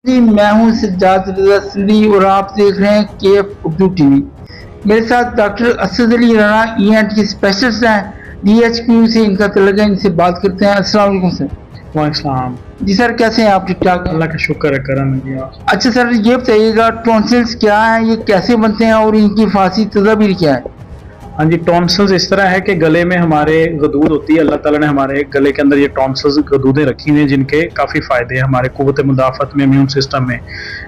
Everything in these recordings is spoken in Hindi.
जी, मैं हूँ सज्जाद रज़ा सिंधी और आप देख रहे हैं केएफ उर्दू टीवी। मेरे साथ डॉक्टर असद अली राना ईएनटी के स्पेशलिस्ट हैं, डीएचक्यू से इनका तल्लुक है, इनसे बात करते हैं। अस्सलाम वालेकुम सर। वालेकुम। जी सर, कैसे हैं आप? ठीक ठाक हैं? अल्लाह का शुक्र है, करम है जी। आप अच्छा सर, ये बताइएगा टॉन्सिल्स क्या हैं, ये कैसे बनते हैं और इनकी फासी तदाबीर क्या है? हाँ जी, टॉन्सिल्स इस तरह है कि गले में हमारे गदूद होती है। अल्लाह ताला ने हमारे गले के अंदर ये टॉन्सिल्स गदूदें रखी हुई हैं जिनके काफ़ी फ़ायदे हैं हमारे क़ुव्वत मुदाफ़त में, इम्यून सिस्टम में।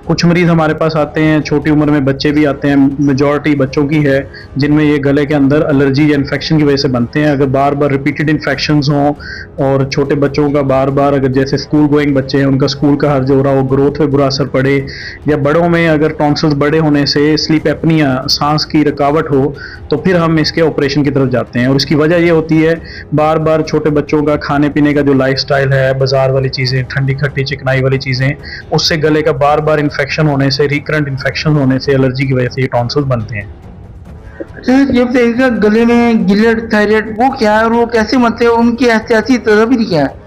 कुछ मरीज़ हमारे पास आते हैं, छोटी उम्र में बच्चे भी आते हैं, मेजॉरिटी बच्चों की है जिनमें ये गले के अंदर एलर्जी या इन्फेक्शन की वजह से बनते हैं। अगर बार बार रिपीटेड इन्फेक्शंस हों और छोटे बच्चों का बार बार, अगर जैसे स्कूल गोइंग बच्चे हैं उनका स्कूल का हर्ज हो रहा हो, ग्रोथ पे बुरा असर पड़े, या बड़ों में अगर टॉन्सिल्स बड़े होने से स्लीप एपनिया, सांस की रुकावट हो, तो फिर हम इसके ऑपरेशन की तरफ जाते हैं। और इसकी वजह ये होती है बार बार छोटे बच्चों का खाने पीने का जो लाइफस्टाइल है, बाजार वाली चीज़ें, ठंडी खट्टी चिकनाई वाली चीज़ें, उससे गले का बार बार इन्फेक्शन होने से, रिकरेंट इन्फेक्शन होने से, एलर्जी की वजह से ये टॉन्सिल्स बनते हैं। अच्छा, ये बताइएगा गले में गिलट, थायराइड वो क्या है और वो कैसे बनते हैं, उनकी एहतियाती तदाबीर क्या है?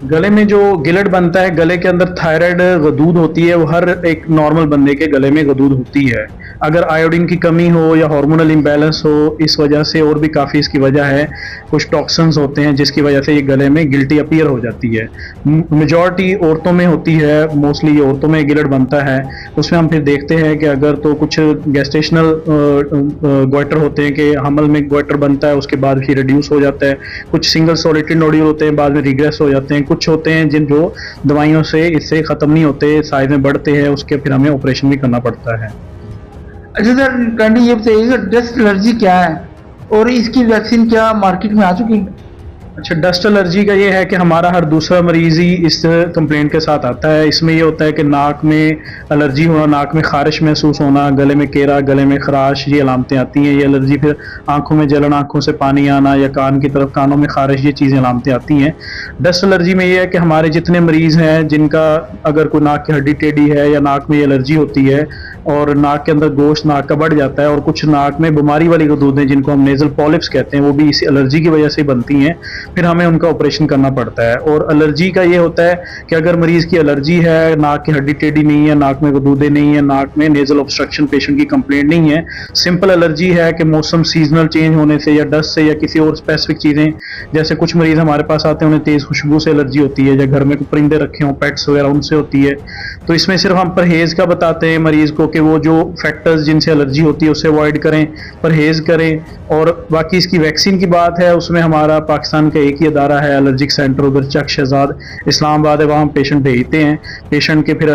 गले में जो गिलट बनता है, गले के अंदर थायराइड गदूद होती है, वो हर एक नॉर्मल बंदे के गले में गदूद होती है। अगर आयोडीन की कमी हो या हार्मोनल इम्बैलेंस हो, इस वजह से, और भी काफ़ी इसकी वजह है, कुछ टॉक्सिन्स होते हैं जिसकी वजह से ये गले में गिल्टी अपीयर हो जाती है। मेजॉरिटी औरतों में होती है, मोस्टली ये औरतों में गिलट बनता है। उसमें हम फिर देखते हैं कि अगर तो कुछ गेस्टेशनल गोइटर होते हैं कि हमल में गोइटर बनता है, उसके बाद फिर रिड्यूस हो जाता है। कुछ सिंगल सॉलिटरी नोड्यूल होते हैं, बाद में रिग्रेस हो जाते हैं। कुछ होते हैं जिन जो दवाइयों से इससे ख़त्म नहीं होते, साइज में बढ़ते हैं, उसके फिर हमें ऑपरेशन भी करना पड़ता है। अच्छा सर, काइंडली ये बताइएगा डस्ट एलर्जी क्या है और इसकी वैक्सीन क्या मार्केट में आ चुकी है? अच्छा, डस्ट एलर्जी का ये है कि हमारा हर दूसरा मरीज ही इस कंप्लेंट के साथ आता है। इसमें ये होता है कि नाक में एलर्जी होना, नाक में खारिश महसूस होना, गले में केरा, गले में खराश, ये अलामतें आती हैं। ये एलर्जी फिर आंखों में जलन, आंखों से पानी आना, या कान की तरफ, कानों में खारिश, ये चीज़ें अलामतें आती हैं। डस्ट एलर्जी में ये है कि हमारे जितने मरीज़ हैं जिनका अगर कोई नाक की हड्डी टेढ़ी है या नाक में एलर्जी होती है और नाक के अंदर गोश्त नाक का बढ़ जाता है, और कुछ नाक में बीमारी वाली गदूदें जिनको हम नेजल पॉलिप्स कहते हैं, वो भी इसी एलर्जी की वजह से बनती हैं, फिर हमें उनका ऑपरेशन करना पड़ता है। और एलर्जी का ये होता है कि अगर मरीज़ की एलर्जी है, नाक की हड्डी टेढ़ी नहीं है, नाक में गदूदें नहीं है, नाक में नेजल ऑब्स्ट्रक्शन पेशेंट की कंप्लेंट नहीं है, सिंपल एलर्जी है कि मौसम सीजनल चेंज होने से या डस्ट से या किसी और स्पेसिफिक चीज़ें, जैसे कुछ मरीज़ हमारे पास आते हैं उन्हें तेज़ खुशबू से एलर्जी होती है, या घर में परिंदे रखे हों, पेट्स वगैरह, उनसे होती है। तो इसमें सिर्फ हम परहेज़ का बताते हैं मरीज़ को कि वो जो फैक्टर्स जिनसे एलर्जी होती है उसे अवॉइड करें, परहेज़ करें। और बाकी इसकी वैक्सीन की बात है, उसमें हमारा पाकिस्तान का एक ही अदारा है, एलर्जिक सेंटर, उधर चक शहजाद इस्लामाबाद है, वहाँ हम पेशेंट भेजते हैं। पेशेंट के फिर